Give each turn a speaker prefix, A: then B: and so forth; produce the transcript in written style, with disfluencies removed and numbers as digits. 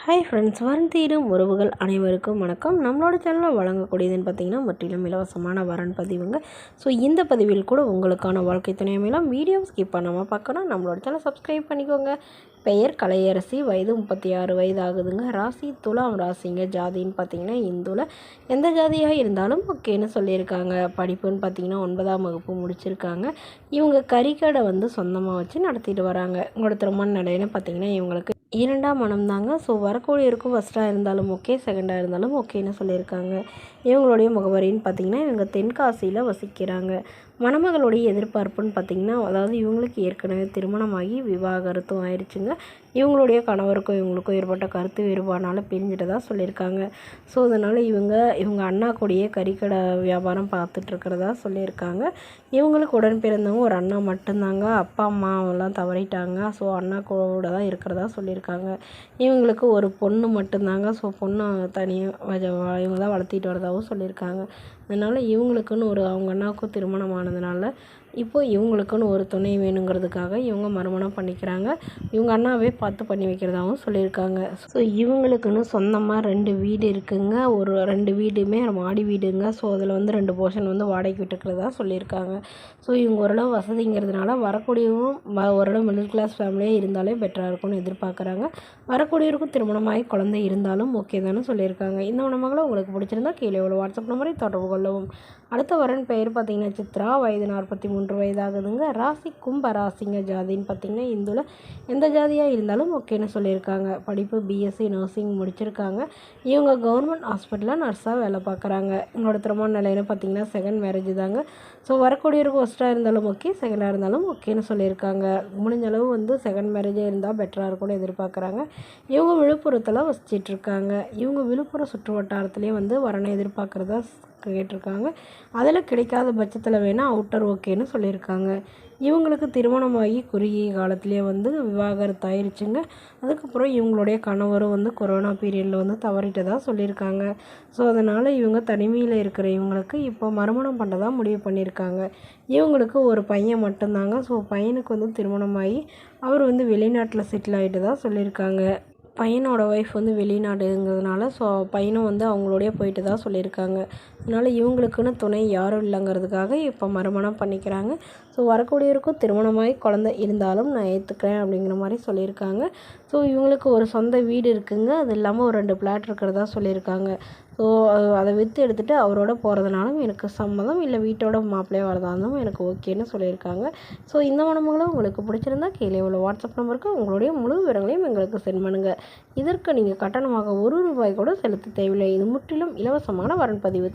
A: Hi friends, வரன் தேடும் உறவுகள் அனைவருக்கும் வணக்கம். நம்மளோட சேனலில் வழங்கக்கூடியதுன்னு பார்த்தீங்கன்னா முற்றிலும் இலவசமான வரன் பதிவுங்க. ஸோ இந்த பதிவில் கூட உங்களுக்கான வாழ்க்கை துணை அமையலாம். வீடியோ ஸ்கிப் பண்ணாமல் பார்க்கணும். நம்மளோட சேனல் சப்ஸ்கிரைப் பண்ணிக்கோங்க. பெயர் கலையரசி, வயது 36 வயது ஆகுதுங்க. ராசி துலாம் ராசிங்க. ஜாதின்னு பார்த்தீங்கன்னா இந்துவில் எந்த ஜாதியாக இருந்தாலும் ஓகேன்னு சொல்லியிருக்காங்க. படிப்புன்னு பார்த்தீங்கன்னா 9ஆம் வகுப்பு முடிச்சிருக்காங்க. இவங்க கறிக்கடை சொந்தமாக வச்சு நடத்திட்டு வராங்க. உங்களோட திருமண நிலைன்னு பார்த்தீங்கன்னா இவங்களுக்கு 2ஆம் மனம் தாங்க. ஸோ வரக்கூடியவருக்கும் ஃபஸ்ட்டாக இருந்தாலும் ஓகே, செகண்டாக இருந்தாலும் ஓகேன்னு சொல்லியிருக்காங்க. இவங்களுடைய முகவரின்னு பார்த்திங்கன்னா இவங்க தென்காசியில் வசிக்கிறாங்க. மணமகளுடைய எதிர்பார்ப்புன்னு பார்த்திங்கன்னா, அதாவது இவங்களுக்கு ஏற்கனவே திருமணமாகி விவாகரத்தும் ஆயிடுச்சுங்க. இவங்களுடைய கணவருக்கும் இவங்களுக்கும் ஏற்பட்ட கருத்து வேறுபாடுனால பிரிஞ்சிட்டதாக சொல்லியிருக்காங்க. ஸோ அதனால் இவங்க அண்ணா கூடயே கறிக்கடை வியாபாரம் பார்த்துட்ருக்கிறதா சொல்லியிருக்காங்க. இவங்களுக்கு உடன் பிறந்தவங்க ஒரு அண்ணா மட்டும்தாங்க. அப்பா அம்மாவெல்லாம் தவறிட்டாங்க. ஸோ அண்ணா கூட தான் இருக்கிறதா சொல்லியிருக்காங்க. இவங்களுக்கு ஒரு பொண்ணு மட்டும்தாங்க. ஸோ பொண்ணு தனியாக இவங்க தான் வளர்த்திட்டு வரதாகவும் சொல்லியிருக்காங்க. அதனால் இவங்களுக்குன்னு அவங்க அண்ணாவுக்கும் திருமணம் ஆனதுனால இப்போது இவங்களுக்குன்னு ஒரு துணை வேணுங்கிறதுக்காக இவங்க மறுமணம் பண்ணிக்கிறாங்க. இவங்க அண்ணாவே பார்த்து பண்ணி வைக்கிறதாகவும் சொல்லியிருக்காங்க. ஸோ இவங்களுக்குன்னு சொந்தமாக 2 வீடு இருக்குங்க. ஒரு 2 வீடுமே மாடி வீடுங்க. ஸோ அதில் 2 போர்ஷன் வாடகைக்கு விட்டுருக்கிறதா சொல்லியிருக்காங்க. ஸோ இவங்க ஓரளவு வசதிங்கிறதுனால வரக்கூடியவும் ஓரளவு மிடில் கிளாஸ் ஃபேமிலியாக இருந்தாலே பெட்டராக இருக்கும்னு எதிர்பார்க்குறாங்க. வரக்கூடியவருக்கும் திருமணமாகி குழந்தை இருந்தாலும் ஓகே தானே சொல்லியிருக்காங்க. இந்த மணமகளை உங்களுக்கு பிடிச்சிருந்தா கீழே உள்ள வாட்ஸ்அப் நம்பரை தொடர்பு கொள்ளவும். அடுத்த வரன் பெயர் பார்த்திங்கன்னா சித்ரா, வயது 43 வயதாகுதுங்க. ராசி கும்ப ராசிங்க. ஜாதின்னு பார்த்திங்கன்னா இந்துவில் எந்த ஜாதியாக இருந்தாலும் ஓகேன்னு சொல்லியிருக்காங்க. படிப்பு பிஎஸ்சி நர்சிங் முடிச்சிருக்காங்க. இவங்க கவர்மெண்ட் ஹாஸ்பிட்டலில் நர்ஸாக வேலை பார்க்குறாங்க. இவங்களோட திருமண நிலைன்னு பார்த்திங்கன்னா செகண்ட் மேரேஜ் தாங்க. ஸோ வரக்கூடியவருக்கு ஃபஸ்ட்டாக இருந்தாலும் ஓகே, செகண்டாக இருந்தாலும் ஓகேன்னு சொல்லியிருக்காங்க. முடிஞ்ச அளவு செகண்ட் மேரேஜாக இருந்தால் பெட்டராக இருக்கும்னு எதிர்பார்க்குறாங்க. இவங்க விழுப்புரத்தில் வசிச்சிட்ருக்காங்க. இவங்க விழுப்புரம் சுற்று வட்டாரத்துலேயே வரனை எதிர்பார்க்குறதா கேட்டிருக்காங்க. அதில் கிடைக்காத பட்சத்தில் வேணால் அவுட்டர் ஓகேன்னு சொல்லியிருக்காங்க. இவங்களுக்கு திருமணமாகி குறுகிய காலத்திலே விவாகரத்து ஆயிடுச்சுங்க. அதுக்கப்புறம் இவங்களுடைய கணவரும் கொரோனா பீரியடில் தவறிட்டதாக சொல்லியிருக்காங்க. ஸோ அதனால் இவங்க தனிமையில் இருக்கிற இவங்களுக்கு இப்போ மறுமணம் பண்ணுறதா முடிவு பண்ணியிருக்காங்க. இவங்களுக்கு ஒரு பையன் மட்டும்தாங்க. ஸோ பையனுக்கு திருமணமாகி அவர் வெளிநாட்டில் செட்டில் ஆகிட்டதாக சொல்லியிருக்காங்க. பையனோட ஒய்ஃப் வெளிநாடுங்கிறதுனால ஸோ பையனும் அவங்களோடைய போயிட்டு தான் சொல்லியிருக்காங்க. அதனால் இவங்களுக்குன்னு துணை யாரும் இல்லைங்கிறதுக்காக இப்போ மறுமணம் பண்ணிக்கிறாங்க. ஸோ வரக்கூடியவருக்கும் திருமணமாகி குழந்தை இருந்தாலும் நான் ஏற்றுக்கிறேன் அப்படிங்கிற மாதிரி சொல்லியிருக்காங்க. ஸோ இவங்களுக்கு ஒரு சொந்த வீடு இருக்குங்க. அது இல்லாமல் ஒரு 2 பிளாட் இருக்கிறதா சொல்லியிருக்காங்க. ஸோ அதை விற்று எடுத்துகிட்டு அவரோட போகிறதுனாலும் எனக்கு சம்மதம், இல்லை வீட்டோட மாப்பிள்ளையாக வரதா இருந்தாலும் எனக்கு ஓகேன்னு சொல்லியிருக்காங்க. ஸோ இந்த மணமகளும் உங்களுக்கு பிடிச்சிருந்தா கீழே உள்ள வாட்ஸ்அப் நம்பருக்கு உங்களுடைய முழு விவரங்களையும் எங்களுக்கு சென்ட் பண்ணுங்கள். இதற்கு நீங்கள் கட்டணமாக ₹1 கூட செலுத்த தேவையில்லை. இது முற்றிலும் இலவசமான வரன் பதிவு.